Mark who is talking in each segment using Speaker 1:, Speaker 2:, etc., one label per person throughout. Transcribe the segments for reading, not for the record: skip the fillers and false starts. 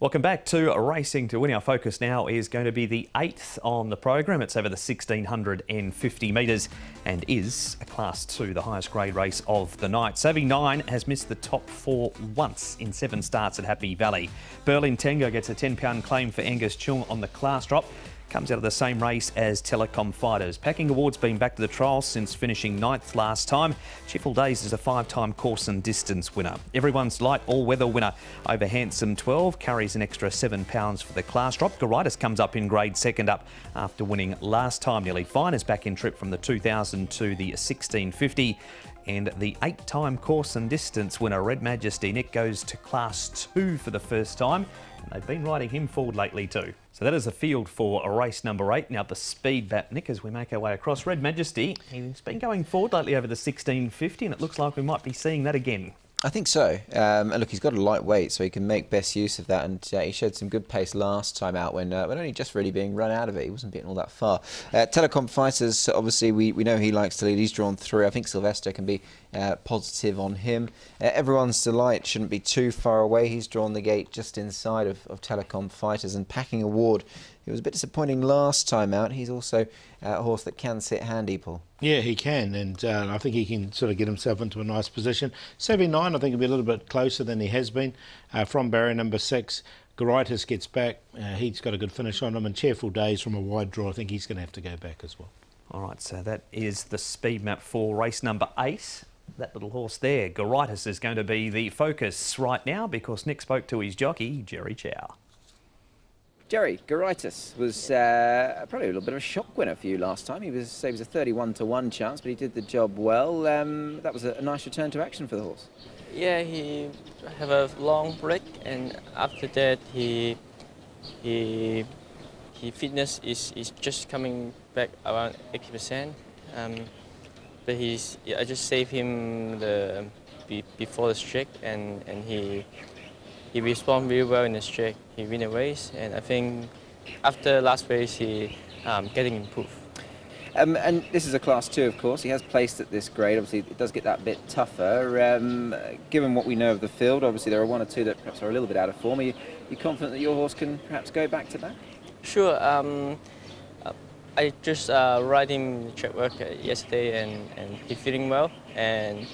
Speaker 1: Welcome back to Racing to Win. Our focus now is going to be the 8th on the program. It's over the 1650 metres and is a Class 2, the highest grade race of the night. Savvy 9 has missed the top 4 once in 7 starts at Happy Valley. Berlin Tango gets a £10 claim for Angus Chung on the class drop. Comes out of the same race as Telecom Fighters. Packing Award's been back to the trials since finishing 9th last time. Cheerful Days is a 5-time course and distance winner. Everyone's Light all-weather winner over Handsome 12 carries an extra £7 for the class drop. Goritis comes up in grade second up after winning last time. Nearly Fine is back in trip from the 2000 to the 1650. And the 8-time course and distance winner, Red Majesty Nick, goes to Class 2 for the first time. And they've been riding him forward lately too. So that is the field for race number 8. Now the speed bat, Nick, as we make our way across. Red Majesty, he's been going forward lately over the 1650 and it looks like we might be seeing that again.
Speaker 2: I think so. And look, he's got a light weight, so he can make best use of that. And he showed some good pace last time out when only just really being run out of it. He wasn't getting all that far. Telecom Fighters, obviously, we know he likes to lead. He's drawn through. I think Sylvester can be positive on him. Everyone's Delight shouldn't be too far away. He's drawn the gate just inside of Telecom Fighters. And Packing Award, it was a bit disappointing last time out. He's also a horse that can sit handy, Paul.
Speaker 3: Yeah, he can, and I think he can sort of get himself into a nice position. Savvy 9, I think, will be a little bit closer than he has been. From barrier number 6, Goritis gets back. He's got a good finish on him, and Cheerful Days from a wide draw. I think he's going to have to go back as well. All
Speaker 1: right, so that is the speed map for race number 8. That little horse there, Goritis, is going to be the focus right now because Nick spoke to his jockey, Jerry Chow.
Speaker 4: Jerry, Goritis was probably a little bit of a shock winner for you last time. He was a 31-1 chance, but he did the job well. That was a nice return to action for the horse.
Speaker 5: Yeah, he have a long break, and after that, he fitness is just coming back around 80%. But I just saved him before the streak, and he responded really well in the streak. He win the race, and I think after last race, he getting improved.
Speaker 4: And this is a Class 2, of course. He has placed at this grade. Obviously, it does get that bit tougher. Given what we know of the field, obviously there are 1 or 2 that perhaps are a little bit out of form. Are you confident that your horse can perhaps go back to back?
Speaker 5: Sure. I just ride him track work yesterday, and he feeling well. And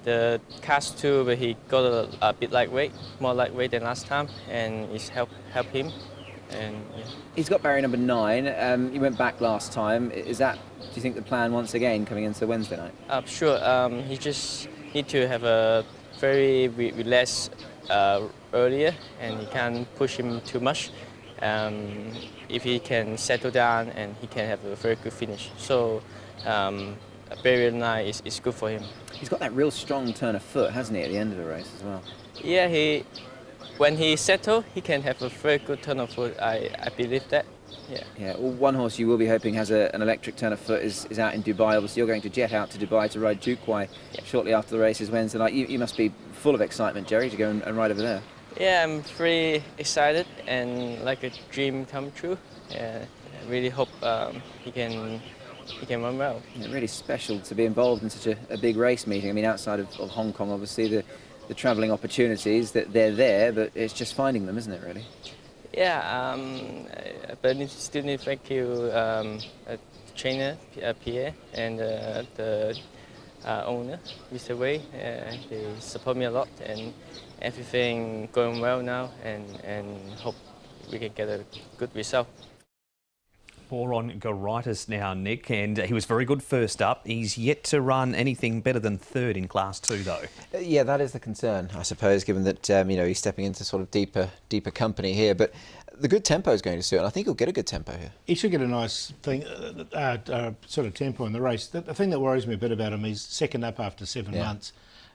Speaker 5: the Class 2, but he got a bit lightweight, more lightweight than last time, and it's help him. And yeah.
Speaker 4: He's got barrier number 9. You went back last time. Is that, do you think, the plan once again coming into Wednesday night?
Speaker 5: Sure. He just need to have a very relaxed earlier, and he can't push him too much. If he can settle down, and he can have a very good finish. So barrier 9 is good for him.
Speaker 4: He's got that real strong turn of foot, hasn't he, at the end of the race as well?
Speaker 5: Yeah, when he settles, he can have a very good turn of foot. I believe that. Yeah.
Speaker 4: Yeah. Well, one horse you will be hoping has an electric turn of foot is out in Dubai. Obviously, you're going to jet out to Dubai to ride Dukwai shortly after the race is Wednesday night. You must be full of excitement, Jerry, to go and ride over there.
Speaker 5: Yeah, I'm very excited and like a dream come true. I really hope he can run well.
Speaker 4: Yeah, really special to be involved in such a big race meeting. I mean, outside of Hong Kong, obviously, the travelling opportunities, that they're there, but it's just finding them, isn't it, really?
Speaker 5: Yeah, but I still need to thank you, trainer, Pierre, and the owner, Mr. Wei. They support me a lot, and everything going well now, and hope we can get a good result.
Speaker 1: More on Goritis now, Nick, and he was very good first up. He's yet to run anything better than 3rd in Class 2, though.
Speaker 2: Yeah, that is the concern, I suppose, given that he's stepping into sort of deeper company here. But the good tempo is going to suit, and I think he'll get a good tempo here.
Speaker 3: He should get a nice thing, sort of tempo in the race. The thing that worries me a bit about him is second up after 7 months.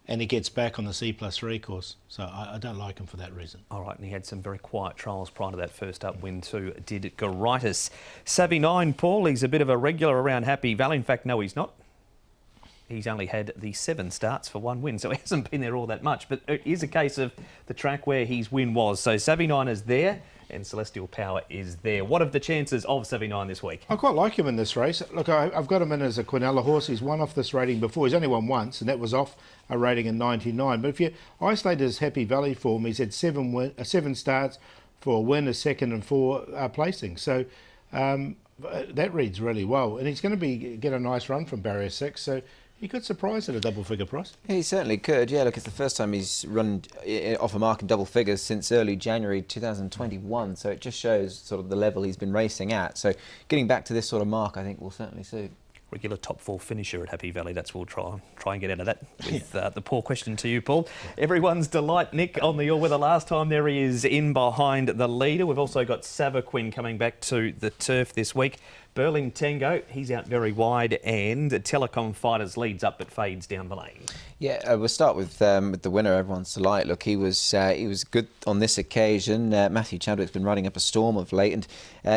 Speaker 3: And he gets back on the C+3 course, so I don't like him for that reason.
Speaker 1: All right, and he had some very quiet trials prior to that first up win too, did Goritis. Savvy 9, Paul, he's a bit of a regular around Happy Valley. In fact, no, he's not. He's only had the 7 starts for 1 win, so he hasn't been there all that much. But it is a case of the track where his win was. So Savvy 9 is there, and Celestial Power is there. What are the chances of Savvy 9 this week?
Speaker 3: I quite like him in this race. Look, I've got him in as a Quinella horse. He's won off this rating before. He's only won once, and that was off a rating in 99. But if you isolate his Happy Valley form, he's had 7 starts, for a win, a second and 4 placing. So that reads really well. And he's going to get a nice run from barrier 6. So he could surprise at a double-figure price.
Speaker 2: He certainly could, yeah. Look, it's the first time he's run off a mark in double figures since early January 2021, so it just shows sort of the level he's been racing at. So getting back to this sort of mark, I think, will certainly suit.
Speaker 1: Regular top 4 finisher at Happy Valley. That's what we'll try and get out of that with the poor question to you, Paul. Everyone's delight, Nick, on the all-weather last time. There he is in behind the leader. We've also got Savaquin coming back to the turf this week. Berlin Tango, he's out very wide, and Telecom Fighters leads up but fades down the lane.
Speaker 2: Yeah, we'll start with the winner, everyone's delight. Look, he was good on this occasion. Matthew Chadwick's been riding up a storm of late, and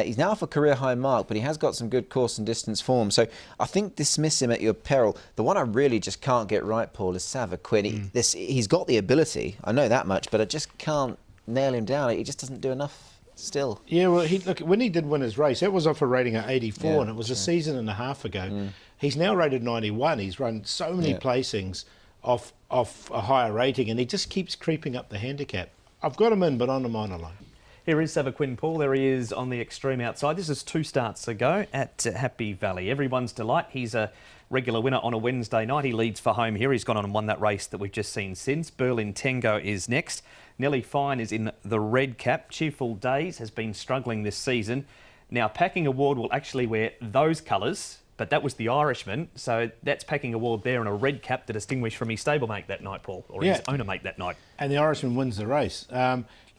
Speaker 2: he's now off a career high mark, but he has got some good course and distance form. So I think dismiss him at your peril. The one I really just can't get right, Paul, is Savaquin. He's got the ability, I know that much, but I just can't nail him down. He just doesn't do enough. Still.
Speaker 3: Yeah, well, look, when he did win his race, that was off a rating of 84, and it was a season and a half ago. He's now rated 91. He's run so many placings off a higher rating, and he just keeps creeping up the handicap. I've got him in, but on the minor line.
Speaker 1: Here is Savaquin, Paul. There he is on the extreme outside. This is 2 starts ago at Happy Valley. Everyone's delight. He's a regular winner on a Wednesday night. He leads for home here. He's gone on and won that race that we've just seen since. Berlin Tango is next. Nellie Fine is in the red cap. Cheerful Days has been struggling this season. Now, Packing Award will actually wear those colours, but that was the Irishman, so that's Packing Award there in a red cap to distinguish from his stablemate that night, Paul, or his owner mate that night.
Speaker 3: And the Irishman wins the race.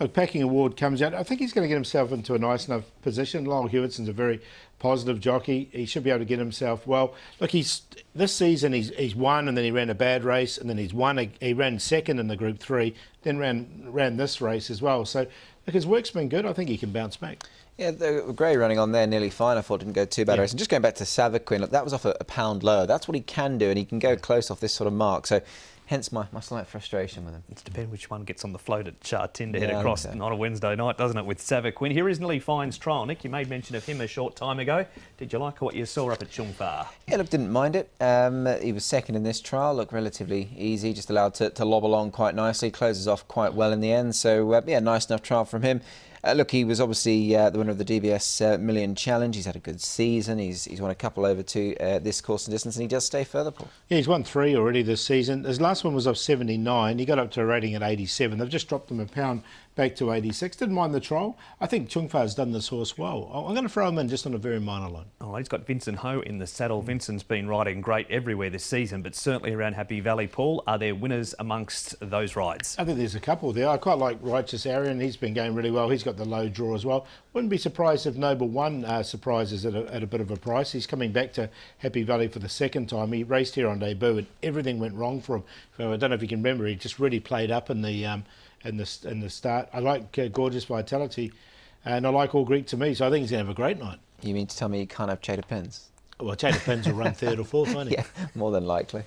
Speaker 3: Look, Packing Award comes out. I think he's going to get himself into a nice enough position. Lyle Hewittson's a very positive jockey. He should be able to get himself well. Look, this season he's won, and then he ran a bad race, and then he's won. He ran second in the Group 3, then ran this race as well. So, look, his work's been good. I think he can bounce back.
Speaker 2: Yeah, the grey running on there, nearly fine. I thought didn't go too bad race. And just going back to Savaquin, look, that was off a pound lower. That's what he can do, and he can go close off this sort of mark. So hence my slight frustration with him.
Speaker 1: It depends which one gets on the float at Chartin to head across on a Wednesday night, doesn't it, with Savaquin. Here is Nellie Fine's trial. Nick, you made mention of him a short time ago. Did you like what you saw up at Chung Fa?
Speaker 2: Yeah, look, didn't mind it. He was second in this trial. Looked relatively easy, just allowed to lob along quite nicely. Closes off quite well in the end. So, yeah, nice enough trial from him. Look, he was obviously the winner of the DBS Million Challenge. He's had a good season. He's won a couple over to this course and distance, and he does stay further, Paul. Yeah,
Speaker 3: he's won 3 already this season. His last one was off 79. He got up to a rating at 87. They've just dropped him a pound back to 86. Didn't mind the trial. I think Chung Fa's done this horse well. I'm going to throw him in just on a very minor line.
Speaker 1: Oh, he's got Vincent Ho in the saddle. Vincent's been riding great everywhere this season, but certainly around Happy Valley. Paul, are there winners amongst those rides?
Speaker 3: I think there's a couple there. I quite like Righteous Arian. He's been going really well. He's got the low draw as well. Wouldn't be surprised if Noble One surprises at a bit of a price. He's coming back to Happy Valley for the second time. He raced here on debut and everything went wrong for him. So I don't know if you can remember, he just really played up in the start. I like Gorgeous Vitality, and I like All Greek to me, so I think he's going to have a great night.
Speaker 2: You mean to tell me you can't have Chater Pins?
Speaker 3: Well, Chater Pins will run 3rd or 4th, won't he?
Speaker 2: Yeah, more than likely.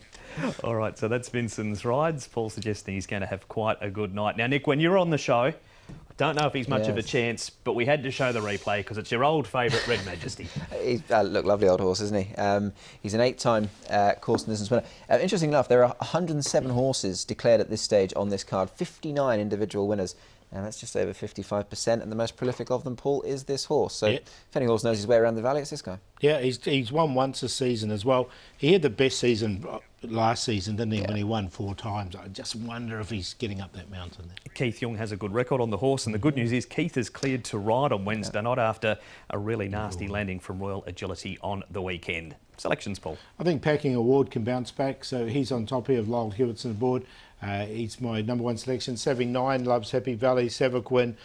Speaker 1: All right, so that's Vincent's rides. Paul suggesting he's going to have quite a good night. Now, Nick, when you're on the show, I don't know if he's much of a chance, but we had to show the replay because it's your old favourite, Red Majesty.
Speaker 2: He's, look, lovely old horse, isn't he? He's an 8-time course and distance winner. Interesting enough, there are 107 horses declared at this stage on this card, 59 individual winners. And that's just over 55%, and the most prolific of them, Paul, is this horse. So if any horse knows his way around the valley, it's this guy.
Speaker 3: Yeah, he's won once this season as well. He had the best season last season, didn't he, when he won 4 times. I just wonder if he's getting up that mountain there.
Speaker 1: Keith Young has a good record on the horse, and the good news is Keith is cleared to ride on Wednesday night after a really nasty landing from Royal Agility on the weekend. Selections, Paul?
Speaker 3: I think Packing Award can bounce back, so he's on top here of Lyle Hewitson aboard. He's my number 1 selection. Savvy 9 loves Happy Valley. Savaquin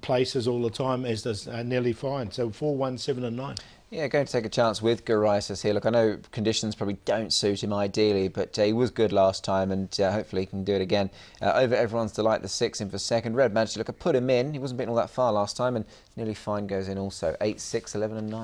Speaker 3: places all the time, as does Nellie Fine. So 4, 1, 7 and 9.
Speaker 2: Yeah, going to take a chance with Garisis here. Look, I know conditions probably don't suit him ideally, but he was good last time, and hopefully he can do it again. Over everyone's delight, the 6 in for second. Red Majesty, look, I put him in. He wasn't beaten all that far last time, and Nearly Fine goes in also. 8, 6, 11 and 9.